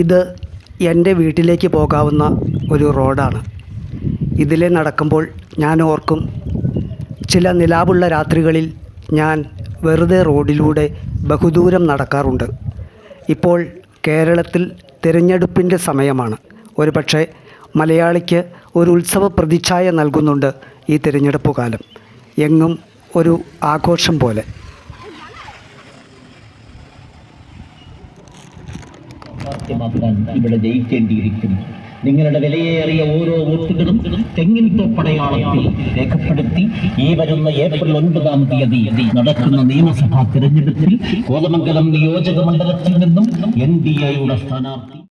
ഇത് എൻ്റെ വീട്ടിലേക്ക് പോകാവുന്ന ഒരു റോഡാണ്. ഇതിലെ നടക്കുമ്പോൾ ഞാൻ ഓർക്കും, ചില നിലാവുള്ള രാത്രികളിൽ ഞാൻ വെറുതെ റോഡിലൂടെ ബഹുദൂരം നടക്കാറുണ്ട്. ഇപ്പോൾ കേരളത്തിൽ തിരഞ്ഞെടുപ്പിൻ്റെ സമയമാണ്. ഒരുപക്ഷെ മലയാളിക്ക് ഒരു ഉത്സവ പ്രതിച്ഛായ നൽകുന്നുണ്ട് ഈ തിരഞ്ഞെടുപ്പ് കാലം. എങ്ങും ഒരു ആഘോഷം പോലെ. ഇവിടെ ജയിക്കേണ്ടിയിരിക്കുന്നു. നിങ്ങളുടെ വിലയേറിയ ഓരോ വോട്ടുകളും തെങ്ങിൻ തോപ്പടയാളത്തിൽ രേഖപ്പെടുത്തി ഈ വരുന്ന ഏപ്രിൽ 9-ാം തീയതി നടക്കുന്ന നിയമസഭാ തിരഞ്ഞെടുപ്പിൽ കോതമംഗലം നിയോജക മണ്ഡലത്തിൽ നിന്നും NDAയുടെ സ്ഥാനാർത്ഥി